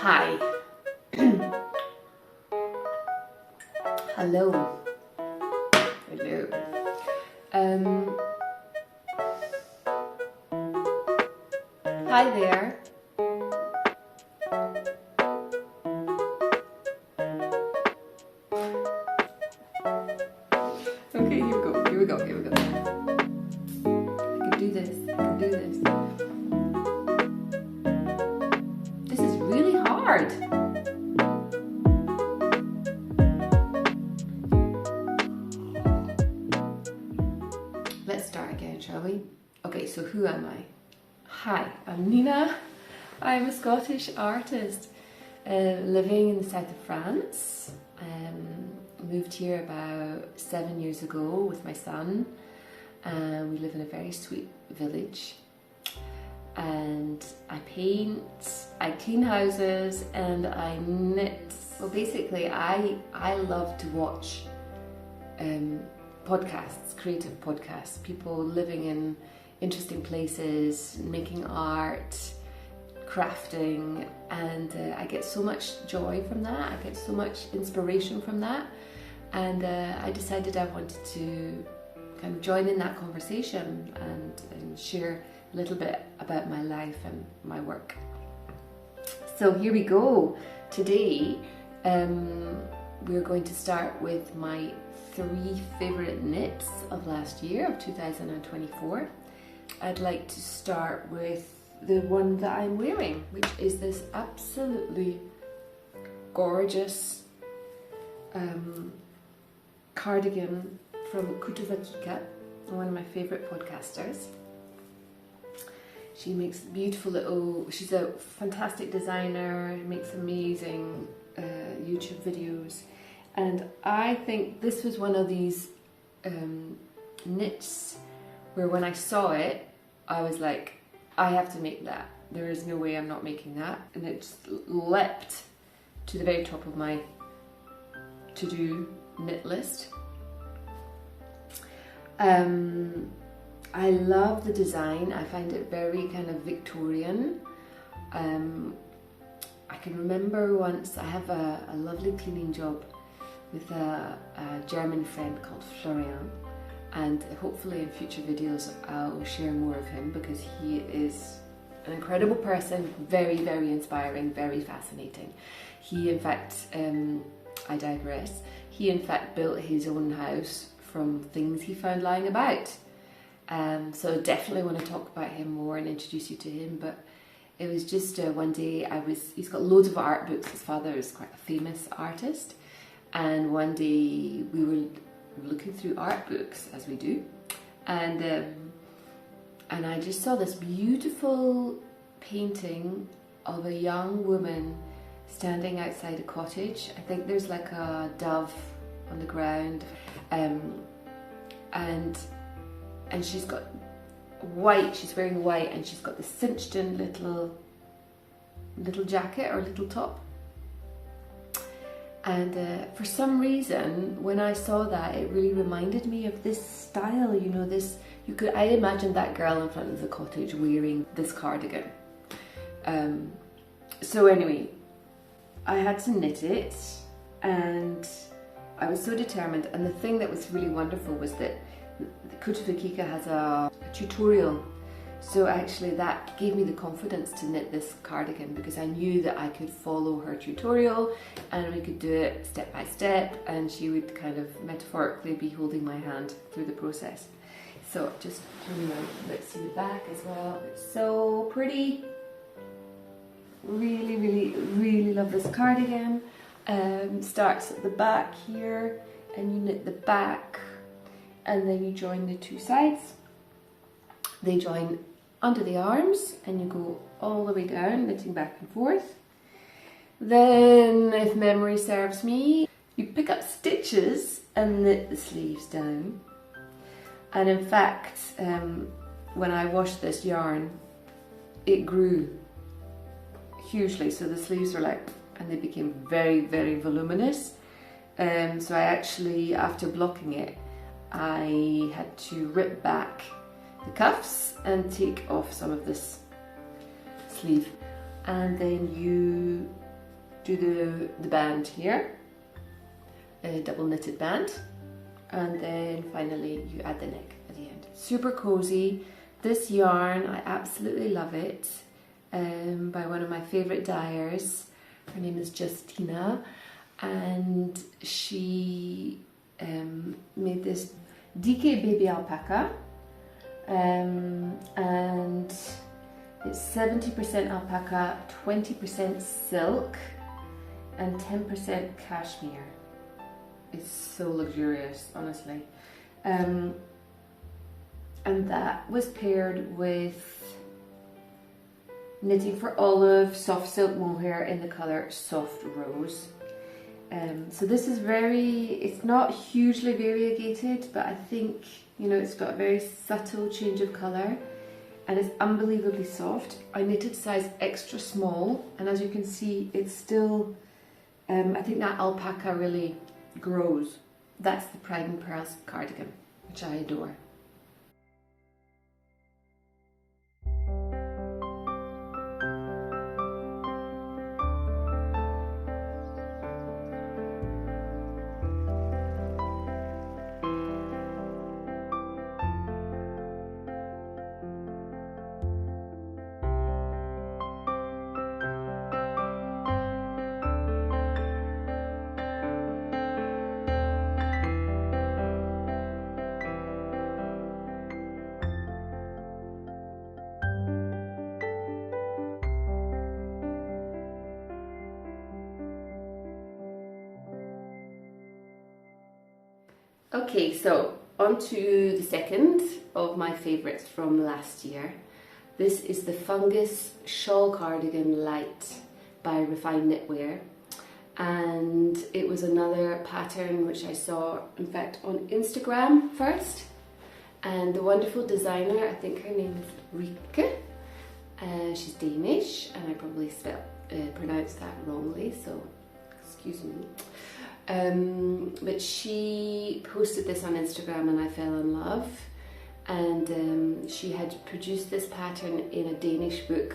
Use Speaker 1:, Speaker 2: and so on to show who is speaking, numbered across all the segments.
Speaker 1: Hi. Hello. Hello. Hi there. Okay, here we go. Here we go. Here we go. I can do this. I can do this. This is really hard. Let's start again, shall we? Okay, so who am I? Hi, I'm Nina. I'm a Scottish artist living in the south of France. Moved here about 7 years ago with my son. We live in a very sweet village. And I paint, I clean houses, and I knit. Well, basically, I love to watch podcasts, creative podcasts, people living in interesting places, making art, crafting, and I get so much joy from that. I get so much inspiration from that, and I decided I wanted to kind of join in that conversation and share a little bit about my life and my work. So here we go. Today we're going to start with my 3 favourite knits of last year, of 2024. I'd like to start with the one that I'm wearing, which is this absolutely gorgeous cardigan from Kika, one of my favourite podcasters. She makes beautiful little, she's a fantastic designer, makes amazing YouTube videos. And I think this was one of these knits where when I saw it, I was like, I have to make that. There is no way I'm not making that. And it just leapt to the very top of my to-do knit list. I love the design. I find it very kind of Victorian. I can remember once I have a lovely cleaning job with a German friend called Florian, and hopefully in future videos I'll share more of him because he is an incredible person, very, very inspiring, very fascinating. He in fact, I digress, he in fact built his own house from things he found lying about. So definitely want to talk about him more and introduce you to him, but it was just one day he's got loads of art books. His father is quite a famous artist, and one day we were looking through art books, as we do, and I just saw this beautiful painting of a young woman standing outside a cottage. I think there's like a dove on the ground, and she's got white, she's wearing white, and she's got this cinched in little jacket or little top. And for some reason, when I saw that, it really reminded me of this style, you know, I imagined that girl in front of the cottage wearing this cardigan. So anyway, I had to knit it, and I was so determined. And the thing that was really wonderful was that Kika has a tutorial, so actually that gave me the confidence to knit this cardigan because I knew that I could follow her tutorial and we could do it step by step, and she would kind of metaphorically be holding my hand through the process. So just turn around, let's see the back as well. It's so pretty. Really, really, really love this cardigan. Starts at the back here, and you knit the back, and then you join the two sides. They join under the arms, and you go all the way down, knitting back and forth. Then, if memory serves me, you pick up stitches and knit the sleeves down. And in fact, when I washed this yarn, it grew hugely, so the sleeves were like, and they became very, very voluminous. So I actually, after blocking it, I had to rip back the cuffs and take off some of this sleeve, and then you do the band here, a double knitted band, and then finally you add the neck at the end. Super cozy. This yarn, I absolutely love it, by one of my favorite dyers. Her name is Justina, and she made this DK baby alpaca, and it's 70% alpaca, 20% silk, and 10% cashmere. It's so luxurious, honestly. And that was paired with Knitting for Olive soft silk mohair in the colour Soft Rose. So this is it's not hugely variegated, but I think, you know, it's got a very subtle change of colour, and it's unbelievably soft. I knitted size extra small, and as you can see, it's still, I think that alpaca really grows. That's the Pride and Pearls cardigan, which I adore. Okay, so on to the second of my favourites from last year. This is the Fungus Shawl Cardigan Light by Refined Knitwear, and it was another pattern which I saw, in fact, on Instagram first, and the wonderful designer, I think her name is Rike, she's Danish, and I probably pronounced that wrongly, so excuse me. But she posted this on Instagram and I fell in love, and she had produced this pattern in a Danish book,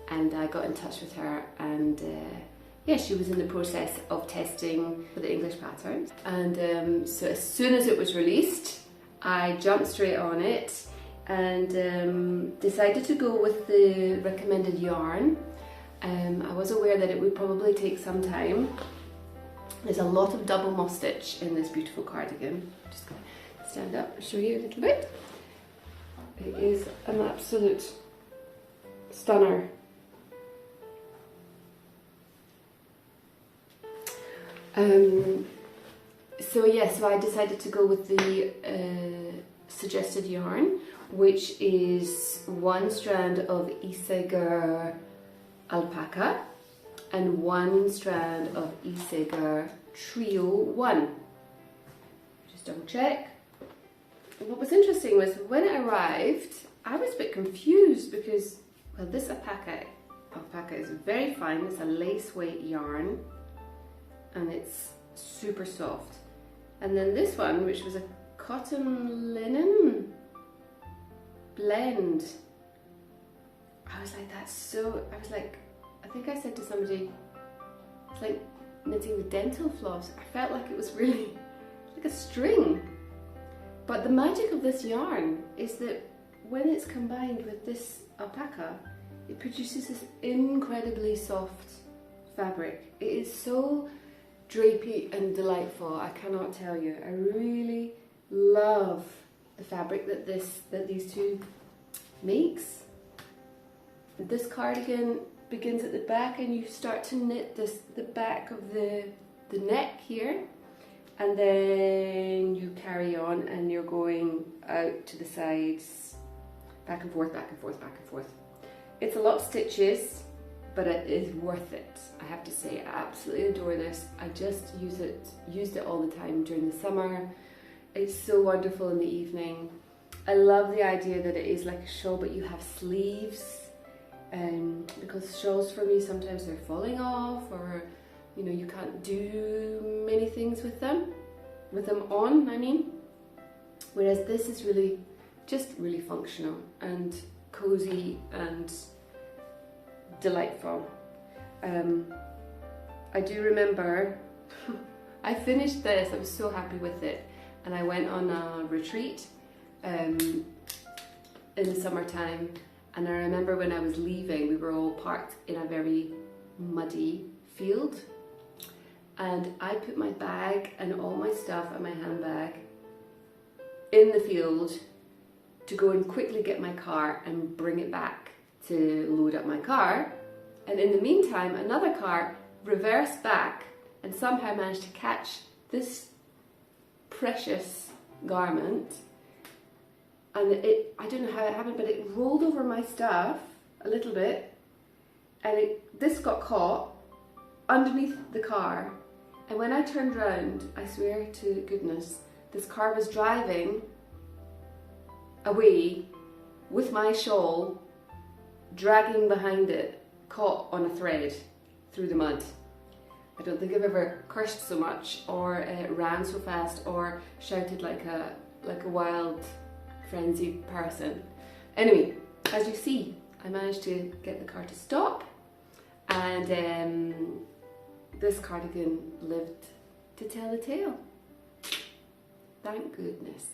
Speaker 1: and I got in touch with her, and yeah, she was in the process of testing for the English patterns, and so as soon as it was released I jumped straight on it and decided to go with the recommended yarn. I was aware that it would probably take some time. There's a lot of double moss stitch in this beautiful cardigan. I'm just going to stand up and show you a little bit. It is an absolute stunner. So I decided to go with the suggested yarn, which is one strand of Isobelle alpaca and one strand of Isobelle Trio 1. Just double check. And what was interesting was when it arrived, I was a bit confused because, well, this alpaca is very fine. It's a lace weight yarn and it's super soft. And then this one, which was a cotton linen blend, I was like, I think I said to somebody, it's like knitting the dental floss. I felt like it was really like a string. But the magic of this yarn is that when it's combined with this alpaca, it produces this incredibly soft fabric. It is so drapey and delightful, I cannot tell you. I really love the fabric that these two makes. This cardigan begins at the back, and you start to knit the back of the neck here, and then you carry on and you're going out to the sides, back and forth, back and forth, back and forth. It's a lot of stitches, but it is worth it. I have to say, I absolutely adore this. I just used it all the time during the summer. It's so wonderful in the evening. I love the idea that it is like a shawl, but you have sleeves. Because shawls for me, sometimes they're falling off, or you know, you can't do many things with them on, I mean. Whereas this is really functional and cozy and delightful. I do remember I finished this, I was so happy with it, and I went on a retreat in the summertime, and I remember when I was leaving, we were all parked in a very muddy field, and I put my bag and all my stuff and my handbag in the field to go and quickly get my car and bring it back to load up my car. And in the meantime, another car reversed back and somehow managed to catch this precious garment. And I don't know how it happened, but it rolled over my stuff a little bit, and this got caught underneath the car. And when I turned round, I swear to goodness, this car was driving away with my shawl dragging behind it, caught on a thread through the mud. I don't think I've ever cursed so much, or ran so fast, or shouted like a wild, frenzied person. Anyway, as you see, I managed to get the car to stop, and this cardigan lived to tell the tale. Thank goodness.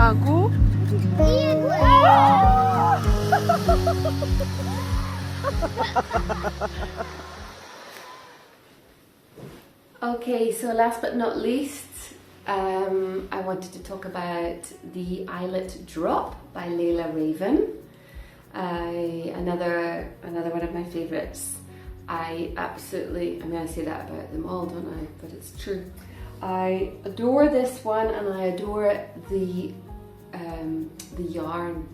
Speaker 2: 하고
Speaker 1: Okay, so last but not least, I wanted to talk about the Islet Drop by Leila Raven. Another one of my favourites. I say that about them all, don't I? But it's true. I adore this one, and I adore the yarn.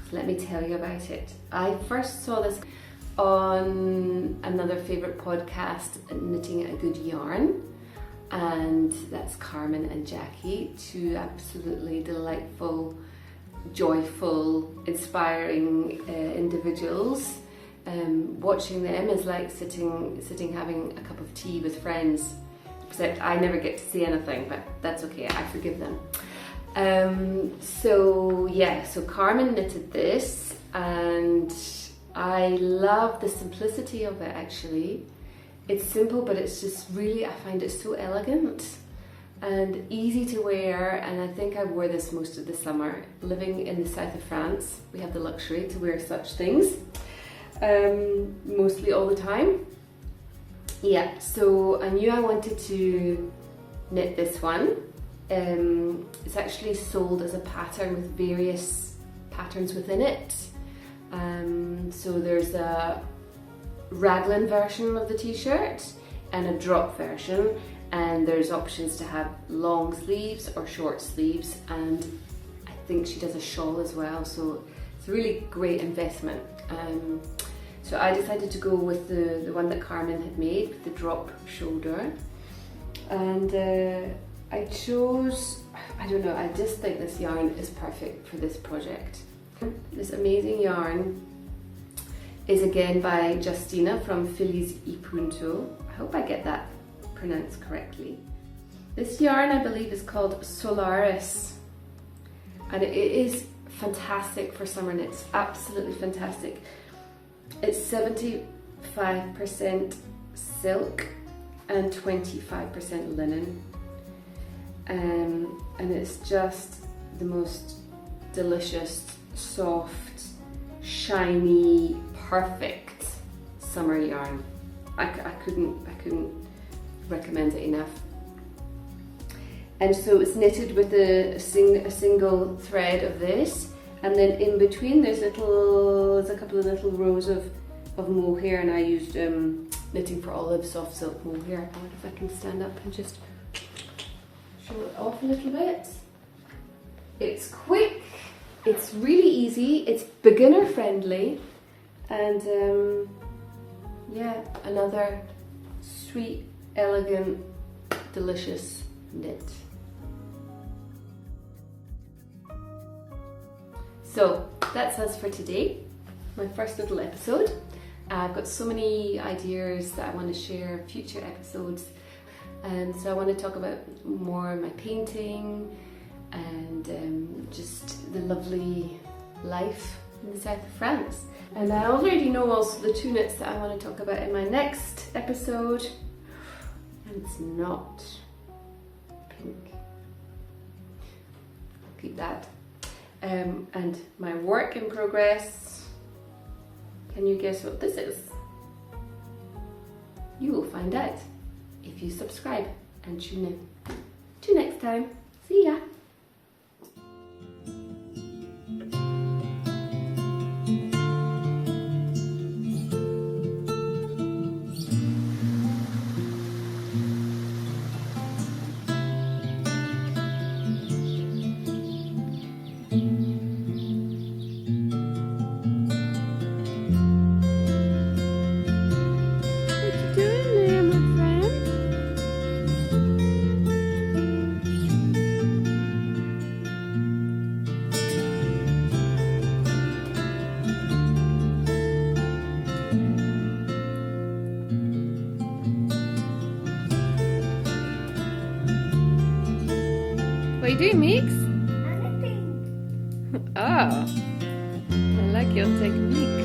Speaker 1: So let me tell you about it. I first saw this on another favourite podcast, Knitting a Good Yarn, and that's Carmen and Jackie, two absolutely delightful, joyful, inspiring individuals. Watching them is like sitting having a cup of tea with friends, except I never get to see anything, but that's okay, I forgive them. So Carmen knitted this, and I love the simplicity of it actually. It's simple, but it's just really, I find it so elegant and easy to wear, and I think I wore this most of the summer. Living in the south of France, we have the luxury to wear such things mostly all the time. Yeah, so I knew I wanted to knit this one. It's actually sold as a pattern with various patterns within it. So there's a raglan version of the t-shirt and a drop version, and there's options to have long sleeves or short sleeves, and I think she does a shawl as well, so it's a really great investment. So I decided to go with the one that Carmen had made with the drop shoulder, and I chose, I don't know, I just think this yarn is perfect for this project. This amazing yarn is again by Justina from Feliz y Punto. I hope I get that pronounced correctly. This yarn I believe is called Solaris, and it is fantastic for summer knits, absolutely fantastic. It's 75% silk and 25% linen. and it's just the most delicious, soft, shiny, perfect summer yarn. I couldn't recommend it enough. And so it's knitted with a single thread of this, and then in between there's a couple of little rows of mohair, and I used Knitting for Olive soft silk mohair. I wonder if I can stand up and just show it off a little bit. It's quick, it's really easy, it's beginner friendly, and yeah, another sweet, elegant, delicious knit. So that's us for today, my first little episode. I've got so many ideas that I want to share, future episodes, and so I want to talk about more my painting and just the lovely life in the south of France. And I already know also the two knits that I want to talk about in my next episode, and it's not pink. I'll keep that. And my work in progress, can you guess what this is? You will find out if you subscribe and tune in. Till next time, see ya! What are you doing, Mix?
Speaker 2: Anything.
Speaker 1: Oh, I like your technique.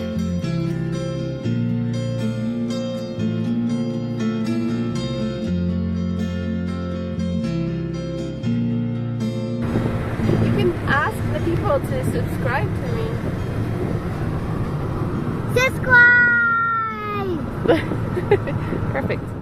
Speaker 1: You can ask the people to subscribe to me.
Speaker 2: Subscribe!
Speaker 1: Perfect.